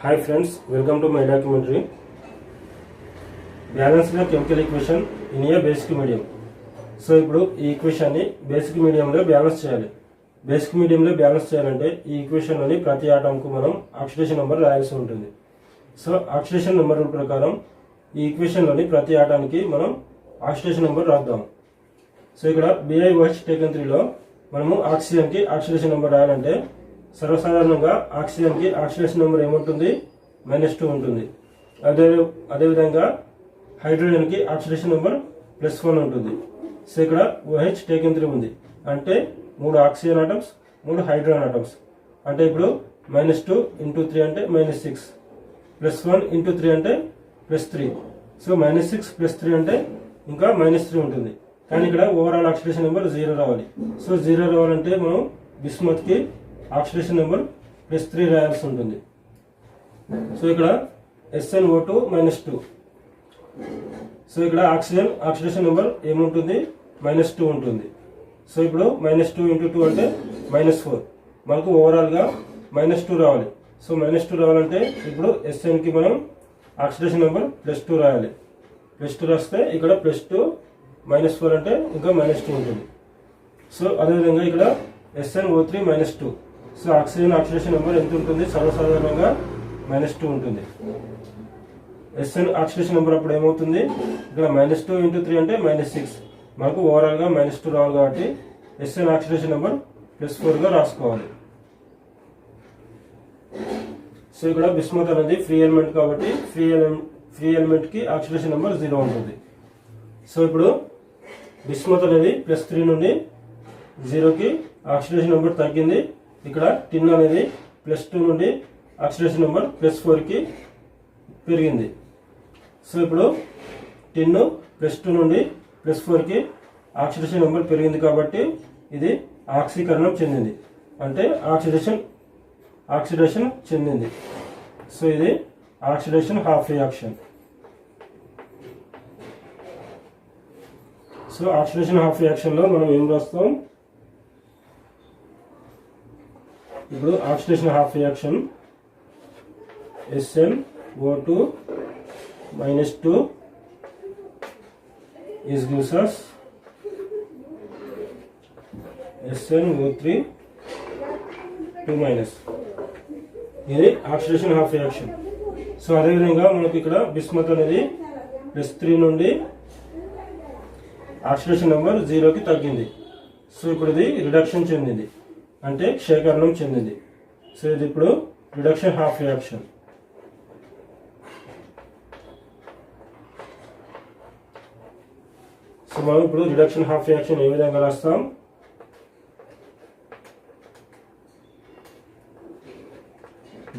Hi friends, welcome to my documentary. Balance the chemical equation in a basic medium. So ఇప్పుడు ఈ equation ని basic మీడియంలో balance చేయాలి. Basic మీడియంలో balance చేయాలంటే ఈ ఈక్వేషన్ లోని ప్రతి ఆటంకు మనం ఆక్సిడేషన్ నెంబర్ రాయాల్సి ఉంటుంది. సో ఆక్సిడేషన్ నెంబర్ ప్రకారం ఈ ఈక్వేషన్ లోని ప్రతి ఆటానికి మనం ఆక్సిడేషన్ నెంబర్ రాద్దాం. సో ఇక్కడ BiOH టేకన్ 3 లో మనము ఆక్సిజన్ కి ఆక్సిడేషన్ నెంబర్ రాయాలంటే సర్వసాధారణంగా ఆక్సిజన్ కి ఆక్సిడేషన్ నెంబర్ ఏముంటుంది, -2 ఉంటుంది. అదేవిధంగా హైడ్రోజన్ కి ఆక్సిడేషన్ నెంబర్ +1 ఉంటుంది. సో ఇక్కడ OH టేకన్ 3 ఉంది అంటే 3 ఆక్సిజన్ ఆటమ్స్ 3 హైడ్రోజన్ ఆటమ్స్ అంటే ఇప్పుడు -2 × 3 అంటే -6, +1 × 3 అంటే +3. సో -6 +3 అంటే ఇంకా -3 ఉంటుంది. కానీ ఇక్కడ ఓవరాల్ ఆక్సిడేషన్ నెంబర్ 0 రావాలి. సో 0 రావాలంటే మనం బిస్మత్ కి ఆక్సిడేషన్ నెంబర్ +3 రాయాల్సి ఉంటుంది. సో ఇక్కడ SnO2 -2. సో ఇక్కడ ఆక్సిడేషన్ నెంబర్ ఏముంటుంది, -2 ఉంటుంది. సో ఇప్పుడు -2 × 2 అంటే -4. మనకు ఓవరాల్ గా -2 రావాలి. సో -2 రావాలంటే ఇప్పుడు Sn కి మనం ఆక్సిడేషన్ నెంబర్ +2 రాయాలి. +2 రాస్తే ఇక్కడ +2 -4 అంటే ఇంకా -2 ఉంటుంది. సో అదేవిధంగా ఇక్కడ SnO3 -2. సో ఆక్సిడేషన్ నెంబర్ ఎంత ఉంటుంది, సర్వసాధారణంగా -2 ఉంటుంది. Sn ఆక్సిడేషన్ నెంబర్ అప్పుడు ఏమవుతుంది, ఇక్కడ -2 × 3 అంటే -6. మనకు ఓవరాల్ గా -2 రావాలి కాబట్టి Sn ఆక్సిడేషన్ నెంబర్ +4 గా రాసుకోవాలి. సో ఇక్కడ బిస్మత్ అనేది ఫ్రీ ఎలిమెంట్ కాబట్టి ఫ్రీ ఎలిమెంట్ కి ఆక్సిడేషన్ నెంబర్ 0 ఉంటుంది. సో ఇప్పుడు బిస్మత్ అనేది +3 నుండి 0 కి ఆక్సిడేషన్ నెంబర్ తగ్గింది. ఇక్కడ టిన్ అనేది +2 నుండి ఆక్సిడేషన్ నెంబర్ +4 కి పెరిగింది. సో ఇప్పుడు టిన్ +2 నుండి +4 కి ఆక్సిడేషన్ నెంబర్ పెరిగింది కాబట్టి ఇది ఆక్సీకరణం చెందింది అంటే ఆక్సిడేషన్ చెందింది. సో ఇది oxidation half reaction. So oxidation half reaction లో మనం ఏం రాస్తాం, ఇప్పుడు oxidation half reaction SnO2 -2 is gives us SnO3 2-. ఇది ఆక్సిడేషన్ హాఫ్ రియాక్షన్. సో అదేవిధంగా మనకి ఇక్కడ బిస్మత్ అనేది +3 నుండి ఆక్సిడేషన్ నెంబర్ 0 కి తగ్గింది. సో ఇప్పుడు ఇది రిడక్షన్ చెందింది అంటే క్షయకరణం చెందింది. సో ఇది ఇప్పుడు రిడక్షన్ హాఫ్ రియాక్షన్. సో మనం ఇప్పుడు రిడక్షన్ హాఫ్ రియాక్షన్ ఏ విధంగా రాస్తాం,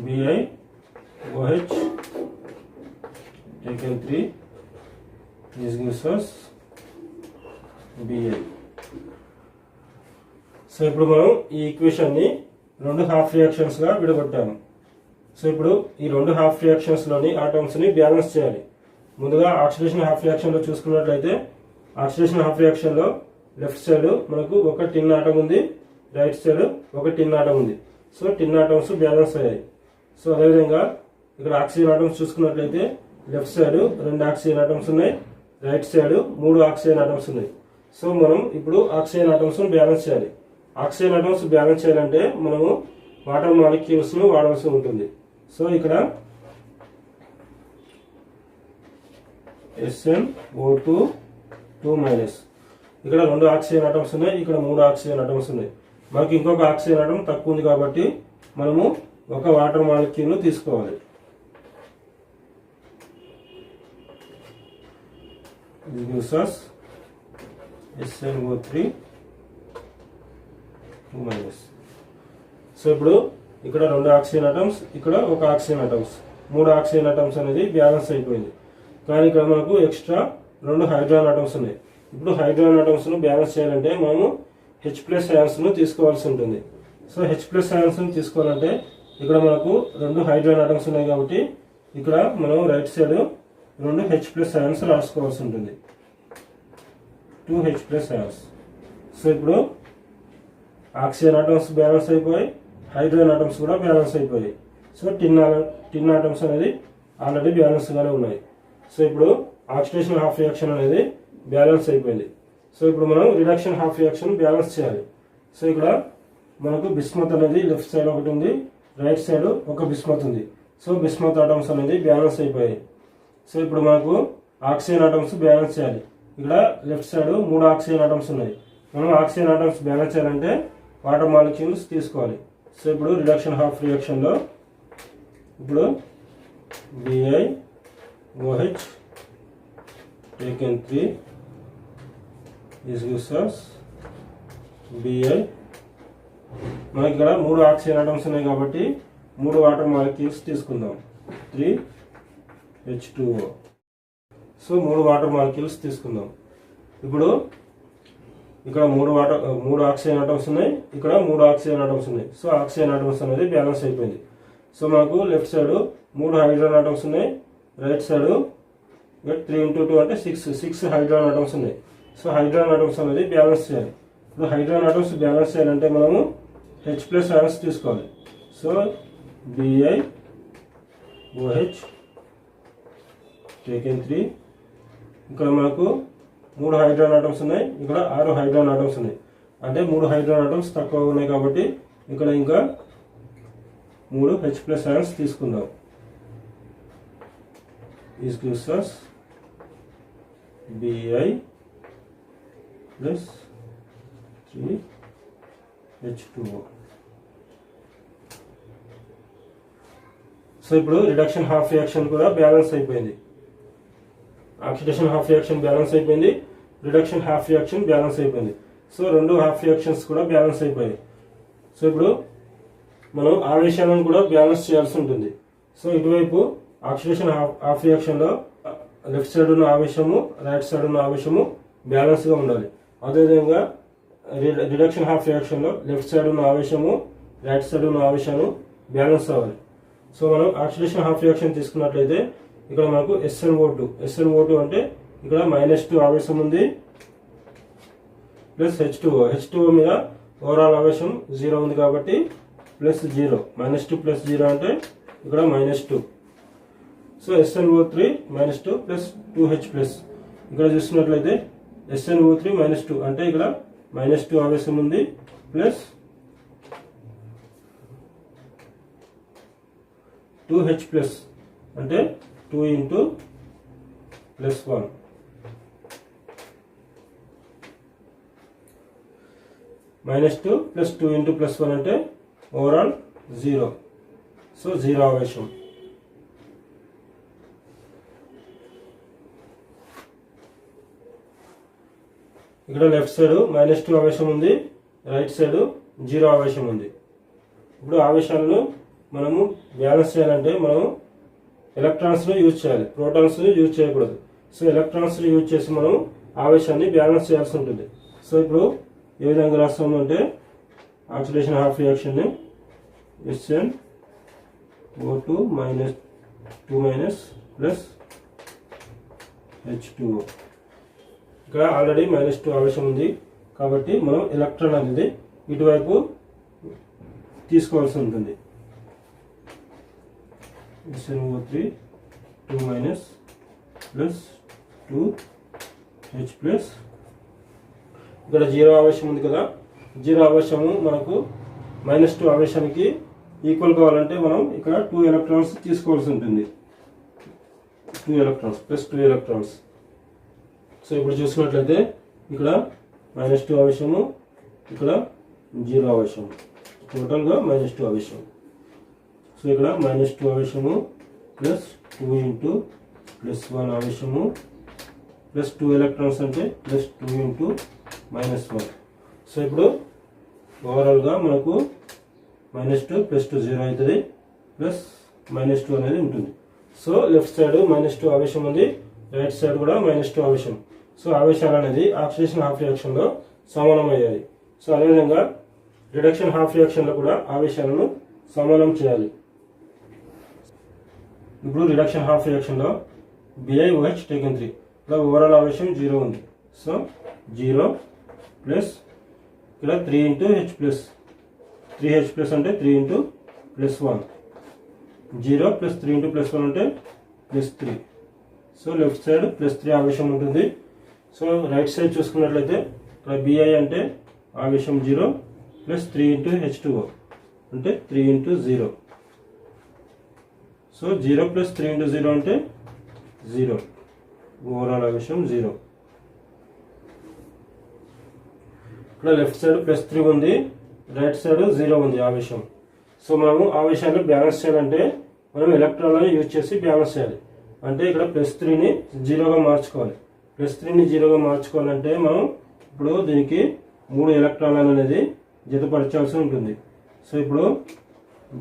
BiOH taken 3 this gives us Bi. So ఇప్పుడు మనం ఈ ఈక్వేషన్ ని 2 హాఫ్ రియాక్షన్స్ గా విడగొట్టాము. సో ఇప్పుడు ఈ 2 హాఫ్ రియాక్షన్స్ లోని ఆటమ్స్ ని బ్యాలెన్స్ చేయాలి. ముందుగా ఆక్సిడేషన్ హాఫ్ రియాక్షన్ లో చూసుకున్నట్లయితే ఆక్సిడేషన్ హాఫ్ రియాక్షన్ లో లెఫ్ట్ సైడ్ మనకు ఒక టిన్ ఆటం ఉంది, రైట్ సైడ్ ఒక టిన్ ఆటం ఉంది. సో టిన్ ఆటమ్స్ బ్యాలెన్స్ అయ్యాయి. సో అదేవిధంగా ఇక్కడ ఆక్సిజన్ ఆటమ్స్ చూసుకున్నట్లయితే లెఫ్ట్ సైడ్ 2 ఆక్సిజన్ ఆటమ్స్ ఉన్నాయి, రైట్ సైడ్ 3 ఆక్సిజన్ ఆటమ్స్ ఉన్నాయి. సో మనం ఇప్పుడు ఆక్సిజన్ ఆటమ్స్ బ్యాలెన్స్ చేయాలి. ఆక్సిజన్ ఆటమ్స్ బ్యాలెన్స్ చేయాలంటే మనము వాటర్ మాలిక్యూల్స్ ను వాడాల్సి ఉంటుంది. సో ఇక్కడ SnO2 2-. ఇక్కడ 2 ఆక్సిజన్ ఆటమ్స్ ఉన్నాయి, ఇక్కడ 3 ఆక్సిజన్ ఆటమ్స్ ఉన్నాయి. మనకి ఇంకొక ఆక్సిజన్ ఆటం తక్కువ ఉంది కాబట్టి మనము ఒక వాటర్ మాలిక్యూల్ తీసుకోవాలి. This gives us SnO3 2-. So ఇప్పుడు ఇక్కడ 2 ఆక్సిజన్ ఆటమ్స్, ఇక్కడ ఒక ఆక్సిజన్ ఆటమ్స్, 3 ఆక్సిజన్ ఆటమ్స్ అనేది బ్యాలెన్స్ అయిపోయింది. కానీ ఇక్కడ మనకు ఎక్స్ట్రా 2 హైడ్రోజన్ ఆటమ్స్ ఉన్నాయి. ఇప్పుడు హైడ్రోజన్ ఆటమ్స్ ను బ్యాలెన్స్ చేయాలంటే మనము H+ అయాన్స్ ను తీసుకోవాల్సి ఉంటుంది. సో H+ అయాన్స్ ను తీసుకోవాలంటే ఇక్కడ మనకు 2 హైడ్రోజన్ ఆటమ్స్ ఉన్నాయి కాబట్టి ఇక్కడ మనం రైట్ సైడ్ 2 H+ అయాన్స్ రాసుకోవాల్సి ఉంటుంది, 2 H+ అయాన్స్. సో ఇప్పుడు ఆక్సిజన్ ఆటమ్స్ బ్యాలెన్స్ అయిపోయి హైడ్రోజన్ ఆటమ్స్ కూడా బ్యాలెన్స్ అయిపోయాయి. సో టిన్ ఆటమ్స్ అనేది ఆల్రెడీ బ్యాలెన్స్గానే ఉన్నాయి. సో ఇప్పుడు ఆక్సిడేషన్ హాఫ్ రియాక్షన్ అనేది బ్యాలెన్స్ అయిపోయింది. సో ఇప్పుడు మనం రిడక్షన్ హాఫ్ రియాక్షన్ బ్యాలెన్స్ చేయాలి. సో ఇక్కడ మనకు బిస్మత్ అనేది లెఫ్ట్ సైడ్ ఒకటి ఉంది, రైట్ సైడ్ ఒక బిస్మత్ ఉంది. సో బిస్మత్ ఆటమ్స్ అనేది బ్యాలెన్స్ అయిపోయాయి. సో ఇప్పుడు మనకు ఆక్సిజన్ ఆటమ్స్ బ్యాలెన్స్ చేయాలి. ఇక్కడ లెఫ్ట్ సైడ్ 3 ఆక్సిజన్ ఆటమ్స్ ఉన్నాయి. మనం ఆక్సిజన్ ఆటమ్స్ బ్యాలెన్స్ చేయాలంటే వాటర్ మాలిక్యూల్స్ తీసుకోవాలి. సో ఇప్పుడు రిడక్షన్ హాఫ్ రియాక్షన్లో ఇప్పుడు BiOH taken 3 gives us Bi. మనకి ఇక్కడ 3 ఆక్సిజన్ ఆటమ్స్ ఉన్నాయి కాబట్టి 3 వాటర్ మాలిక్యూల్స్ తీసుకుందాం. 3H2O. సో 3 వాటర్ మాలిక్యూల్స్ తీసుకుందాం. ఇప్పుడు ఇక్కడ 3 ఆక్సిజన్ ఆటమ్స్ ఉన్నాయి, ఇక్కడ 3 ఆక్సిజన్ ఆటమ్స్ ఉన్నాయి. సో ఆక్సిజన్ ఆటమ్స్ అనేది బ్యాలెన్స్ అయిపోయింది. సో మనకు లెఫ్ట్ సైడ్ 3 హైడ్రోజన్ ఆటమ్స్ ఉన్నాయి, రైట్ సైడ్ 3 × 2 అంటే 6 హైడ్రోజన్ ఆటమ్స్ ఉన్నాయి. సో హైడ్రోజన్ ఆటమ్స్ అనేది బ్యాలెన్స్ చేయాలి. ఇప్పుడు హైడ్రోజన్ ఆటమ్స్ బ్యాలెన్స్ చేయాలంటే మనము H+ ఆటమ్స్ తీసుకోవాలి. So BiOH taken 3. ఇక్కడ మనకు 3 హైడ్రోజన్ ఆటమ్స్ ఉన్నాయి, ఇక్కడ 6 హైడ్రోజన్ ఆటమ్స్ ఉన్నాయి. అంటే 3 హైడ్రోజన్ ఆటమ్స్ తక్కువ ఉన్నాయి కాబట్టి ఇక్కడ ఇంకా 3 H+ ఆటమ్స్ తీసుకుందాం. This gives us Bi plus 3H2O. So ఇప్పుడు రిడక్షన్ హాఫ్ రియాక్షన్ కూడా బ్యాలెన్స్ అయిపోయింది. ఆక్సిడేషన్ హాఫ్ రియాక్షన్ బ్యాలెన్స్ అయిపోయింది, రిడక్షన్ హాఫ్ రియాక్షన్ బ్యాలెన్స్ అయిపోయింది. సో 2 హాఫ్ రియాక్షన్స్ కూడా బ్యాలెన్స్ అయిపోయాయి. సో ఇప్పుడు మనం ఆవేశాలను కూడా బ్యాలెన్స్ చేయాల్సి ఉంటుంది. సో ఇటువైపు ఆక్సిడేషన్ హాఫ్ రియాక్షన్లో లెఫ్ట్ సైడ్ ఉన్న ఆవేశము, రైట్ సైడ్ ఉన్న ఆవేశము బ్యాలెన్స్గా ఉండాలి. అదేవిధంగా రిడక్షన్ హాఫ్ రియాక్షన్లో లెఫ్ట్ సైడ్ ఉన్న ఆవేశము, రైట్ సైడ్ ఉన్న ఆవేశాలు బ్యాలెన్స్ అవ్వాలి. సో మనం ఆక్సిడేషన్ హాఫ్ రియాక్షన్ తీసుకున్నట్లయితే ఇక్కడ మనకు SnO2 అంటే ఇక్కడ -2 ఆవేశం ఉంది ప్లస్ H2O మీద ఓవరాల్ ఆవేశం 0 ఉంది కాబట్టి ప్లస్ 0, -2 ప్లస్ 0 అంటే ఇక్కడ -2. So SnO3 -2 plus 2H+. ఇక్కడ చూస్తున్నట్లయితే SnO3 -2 అంటే ఇక్కడ -2 ఆవేశం ఉంది ప్లస్ 2H+ అంటే 2 × +1. -2 ప్లస్ 2 × +1 అంటే ఓవరాల్ 0. సో 0 ఆవేశం. ఇక్కడ లెఫ్ట్ సైడ్ -2 ఆవేశం ఉంది, రైట్ సైడ్ 0 ఆవేశం ఉంది. ఇప్పుడు ఆవేశాలను మనము బ్యాలెన్స్ చేయాలంటే మనం ఎలక్ట్రాన్స్ను యూజ్ చేయాలి, ప్రోటాన్స్ను యూజ్ చేయకూడదు. సో ఎలక్ట్రాన్స్ని యూజ్ చేసి మనం ఆవేశాన్ని బ్యాలెన్స్ చేయాల్సి ఉంటుంది. సో ఇప్పుడు ఏ విధంగా రాస్తాము అంటే oxidation half రియాక్షన్ని SnO2 -2 plus H2O. ఇక్కడ ఆల్రెడీ -2 ఆవేశం ఉంది కాబట్టి మనం ఎలక్ట్రాన్ అనేది ఇటువైపు తీసుకోవాల్సి ఉంటుంది. SnO3 2 plus 2H+. ఇక్కడ 0 ఆవేశం ఉంది కదా, 0 ఆవేశము మనకు -2 ఆవేశానికి ఈక్వల్ కావాలంటే మనం ఇక్కడ 2 ఎలక్ట్రాన్స్ తీసుకోవాల్సి ఉంటుంది. 2 ఎలక్ట్రాన్స్ ప్లస్ 2 ఎలక్ట్రాన్స్. సో ఇప్పుడు చూసినట్లయితే ఇక్కడ -2 ఆవేశము, ఇక్కడ 0 ఆవేశము, టోటల్గా -2 ఆవేశం. సో ఇక్కడ -2 ఆవేశము ప్లస్ 2 × +1 ఆవేశము ప్లస్ 2 ఎలక్ట్రాన్స్ అంటే ప్లస్ 2 × -1. సో ఇప్పుడు ఓవరాల్గా మనకు -2 + 2 0 అవుతుంది ప్లస్ -2 అనేది ఉంటుంది. సో లెఫ్ట్ సైడ్ -2 ఆవేశం ఉంది, రైట్ సైడ్ కూడా -2 ఆవేశం. సో ఆవేశాలు అనేది ఆక్సిడేషన్ హాఫ్ రియాక్షన్లో సమానమయ్యాయి. సో అదేవిధంగా రిడక్షన్ హాఫ్ రియాక్షన్లో కూడా ఆవేశాలను సమానం చేయాలి. ఇప్పుడు రిడక్షన్ హాఫ్ రియాక్షన్లో BiOH taken 3 ఇక్కడ ఓవరాల్ ఆవేశం 0 ఉంది. సో 0 ప్లస్ ఇక్కడ 3 × H+, 3H+ అంటే 3 × +1 0 ప్లస్ 3 ఇంటూ ప్లస్ 1 అంటే +3. సో లెఫ్ట్ సైడ్ +3 ఆవేశం ఉంటుంది. సో రైట్ సైడ్ చూసుకున్నట్లయితే ఇక్కడ Bi అంటే ఆవేశం 0 ప్లస్ 3 ఇంటూ H2O అంటే 3 ఇంటూ 0. సో 0 ప్లస్ 3 ఇంటూ 0 అంటే 0. ఓవరాల్ ఆవేశం 0. ఇక్కడ లెఫ్ట్ సైడ్ +3 ఉంది, రైట్ సైడ్ 0 ఉంది ఆవేశం. సో మనము ఆవేశాన్ని బ్యాలెన్స్ చేయాలంటే మనం ఎలక్ట్రాన్లను యూజ్ చేసి బ్యాలెన్స్ చేయాలి. అంటే ఇక్కడ +3ని 0గా మార్చుకోవాలి. +3ని 0గా మార్చుకోవాలంటే మనం ఇప్పుడు దీనికి 3 ఎలక్ట్రాన్లను అనేది జతపరచాల్సి ఉంటుంది. సో ఇప్పుడు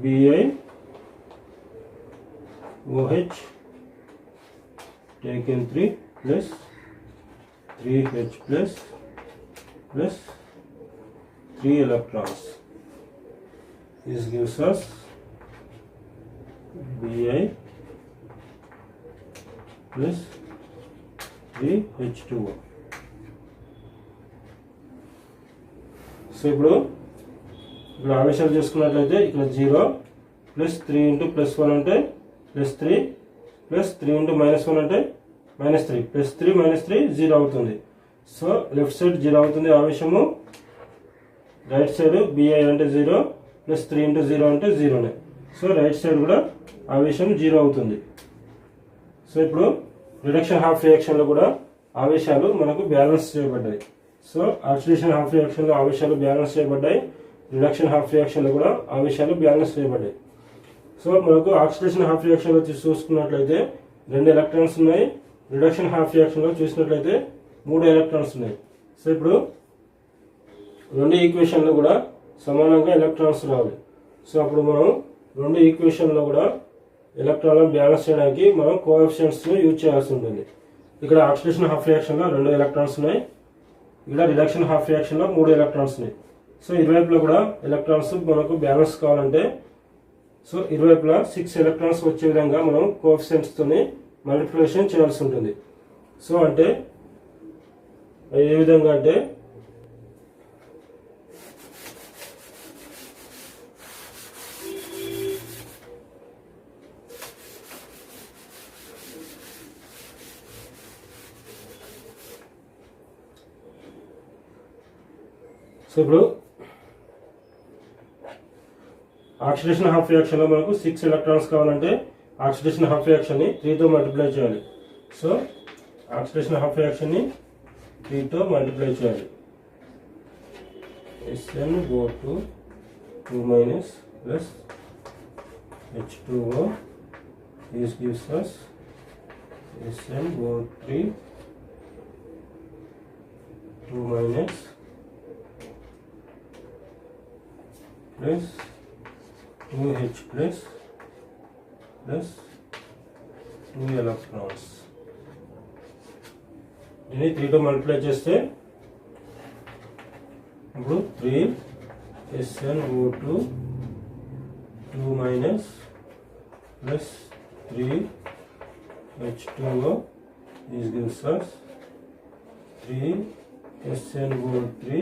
Bi OH taken 3 plus 3H plus 3 electrons. This gives us Bi plus 3H2O. So ఇప్పుడు ఆవేశాలు చేసుకున్నట్లయితే ఇక్కడ 0 ప్లస్ 3 ఇంటూ ప్లస్ 1 అంటే +3 ప్లస్ 3 ఇంటూ -1 అంటే -3 ప్లస్ 3 -3 0 అవుతుంది. సో లెఫ్ట్ సైడ్ 0 అవుతుంది ఆవేశము, రైట్ సైడ్ Bi అంటే 0 ప్లస్ 3 ఇంటూ 0 అంటే 0నే. సో రైట్ సైడ్ కూడా ఆవేశం 0 అవుతుంది. సో ఇప్పుడు రిడక్షన్ హాఫ్ రియాక్షన్లో కూడా ఆవేశాలు మనకు బ్యాలెన్స్ చేయబడ్డాయి. సో ఆక్సిడేషన్ హాఫ్ రియాక్షన్లో ఆవేశాలు బ్యాలెన్స్ చేయబడ్డాయి, రిడక్షన్ హాఫ్ రియాక్షన్లో కూడా ఆవేశాలు బ్యాలెన్స్ చేయబడ్డాయి. సో మనకు ఆక్సిడేషన్ హాఫ్ రియాక్షన్లో చూసుకున్నట్లయితే 2 ఎలక్ట్రాన్స్ ఉన్నాయి, రిడక్షన్ హాఫ్ రియాక్షన్లో చూసినట్లయితే 3 ఎలక్ట్రాన్స్ ఉన్నాయి. సో ఇప్పుడు 2 ఈక్వేషన్లో కూడా సమానంగా ఎలక్ట్రాన్స్ రావాలి. సో అప్పుడు మనం 2 ఈక్వేషన్లో కూడా ఎలక్ట్రాన్లను బ్యాలెన్స్ చేయడానికి మనం కోఎఫిషియెంట్స్ని యూజ్ చేయాల్సి ఉంటుంది. ఇక్కడ ఆక్సిడేషన్ హాఫ్ రియాక్షన్లో 2 ఎలక్ట్రాన్స్ ఉన్నాయి, ఇక్కడ రిడక్షన్ హాఫ్ రియాక్షన్లో 3 ఎలక్ట్రాన్స్ ఉన్నాయి. సో ఇరువైపులో కూడా ఎలక్ట్రాన్స్ మనకు బ్యాలెన్స్ కావాలంటే సో ఇరువైపులా 6 ఎలక్ట్రాన్స్ వచ్చే విధంగా మనం కోఎఫిషియెంట్స్తోని మల్టిప్లికేషన్ చేయాల్సి ఉంటుంది. సో అంటే ఏ విధంగా అంటే సో ఇప్పుడు ఆక్సిడేషన్ హాఫ్ రియాక్షన్లో మనకు 6 ఎలక్ట్రాన్స్ కావాలంటే ఆక్సిడేషన్ హాఫ్ రియాక్షన్ని 3తో మల్టిప్లై చేయాలి. సో ఆక్సిడేషన్ హాఫ్ రియాక్షన్ని 3తో మల్టిప్లై చేయాలి. SnO2 2- plus H2O. This gives us SnO3 2- plus 2H plus 2 electrons. దీన్ని 3తో మల్టిప్లై చేస్తే ఇప్పుడు 3 SnO2 2- plus 3 H2O. This gives us 3 SnO3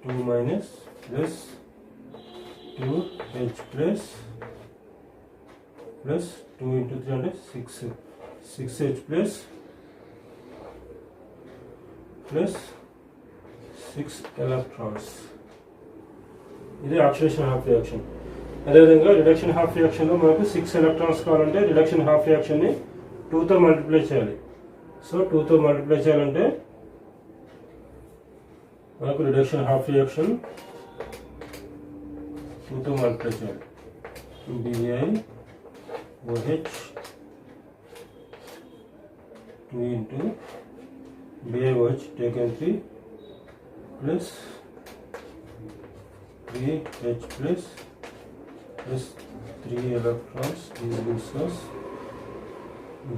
2- plus 2H plus 2 into 3 అంటే 6H plus 6 electrons. ఇది oxidation half reaction. అదేవిధంగా reduction half రియాక్షన్లో మనకు 6 electrons కావాలంటే reduction half రియాక్షన్ని 2తో multiply చేయాలి. సో 2తో మల్టిప్లై చేయాలంటే మనకు రిడక్షన్ హాఫ్ రియాక్షన్ 2తో మల్టిప్లై చేయాలి. Bi OH 2 into Bi OH taken 3 plus 3H plus 3 electrons. This gives us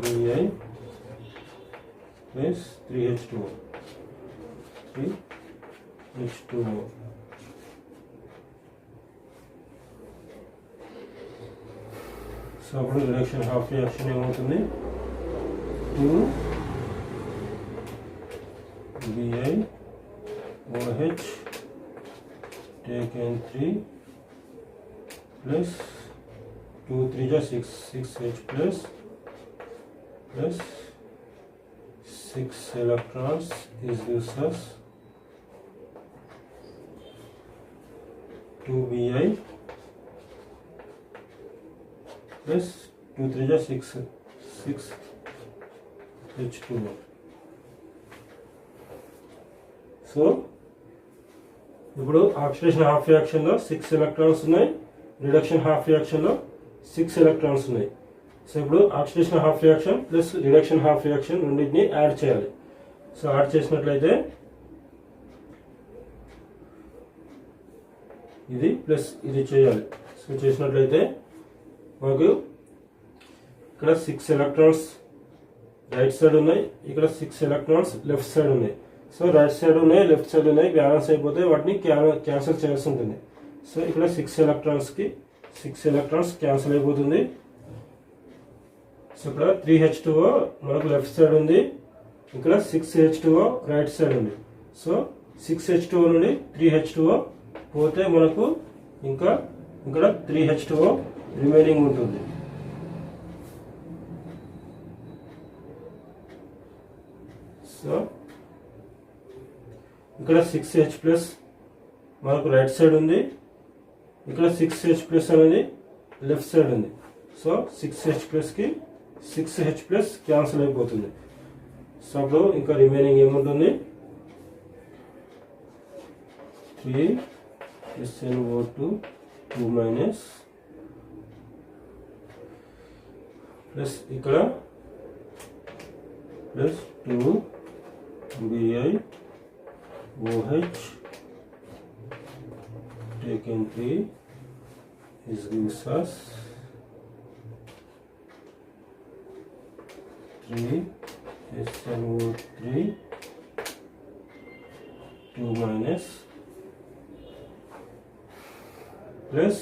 Bi plus 3H2O. 3H2O. So అప్పుడు రిడక్షన్ హాఫ్ రియాక్షన్ ఏమవుతుంది, 2 Bi OH taken 3 plus 2 3 जा 6 6H plus 6 electrons is gives us 2Bi plus 2 3 जा 6 H2O. So ఇప్పుడు oxidation half రియాక్షన్లో 6 electrons ఉన్నాయి, reduction half రియాక్షన్లో 6 electrons ఉన్నాయి. So ఇప్పుడు oxidation half reaction plus reduction half reaction రెండింటిని add చేయాలి. So add చేసినట్లయితే ఇది ప్లస్ ఇది చేయాలి. సో చేసినట్లయితే మనకు ఇక్కడ 6 ఎలక్ట్రాన్స్ రైట్ సైడ్ ఉన్నాయి, ఇక్కడ 6 ఎలక్ట్రాన్స్ లెఫ్ట్ సైడ్ ఉన్నాయి. సో రైట్ సైడ్ ఉన్నాయి, లెఫ్ట్ సైడ్ ఉన్నాయి, బ్యాలెన్స్ అయిపోతే వాటిని క్యాన్సిల్ చేయాల్సి ఉంటుంది. సో ఇక్కడ 6 ఎలక్ట్రాన్స్కి 6 ఎలక్ట్రాన్స్ క్యాన్సిల్ అయిపోతుంది. సో ఇక్కడ 3H2O మనకు లెఫ్ట్ సైడ్ ఉంది, ఇక్కడ 6H2O రైట్ సైడ్ ఉంది. సో 6H2O నుండి 3H2O పోతే మనకు ఇంకా ఇక్కడ 3H2O రిమైనింగ్ ఉంటుంది. సో ఇక్కడ 6H ప్లస్ మనకు రైట్ సైడ్ ఉంది, ఇక్కడ 6H ప్లస్ అనేది లెఫ్ట్ సైడ్ ఉంది. So 6H ప్లస్కి 6H plus cancel అయిపోతుంది. సో అప్పుడు ఇంకా రిమైనింగ్ ఏముంటుంది, 3SnO2 2 మైనస్ ప్లస్ ఇక్కడ plus 2BiOH taken 3 is gives us 3SnO3 2 minus plus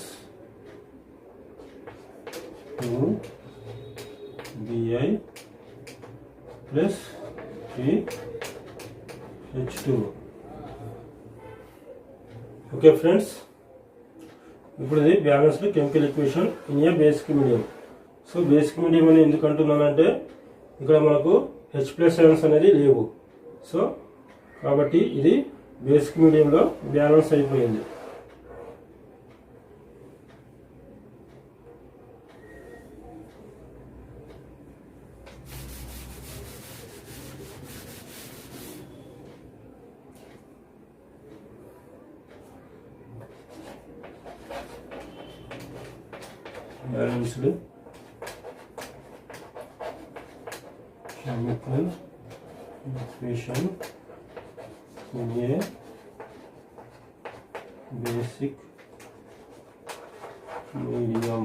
2Bi plus 3H2O. Okay friends, ఇప్పుడు ఇది balanced chemical equation in a basic medium. So basic medium అని ఎందుకు అంటున్నానంటే ఇక్కడ మనకు H ప్లస్ ఐన్స్ అనేది లేవు. సో కాబట్టి ఇది బేసిక్ మీడియంలో బ్యాలెన్స్ అయిపోయింది. Balanced chemical equation in a basic medium.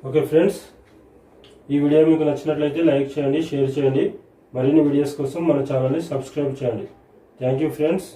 Okay friends, ఈ వీడియో మీకు నచ్చినట్లయితే లైక్ చేయండి, షేర్ చేయండి. మరిన్ని వీడియోస్ కోసం మన ఛానల్ని సబ్స్క్రైబ్ చేయండి. Thank you friends.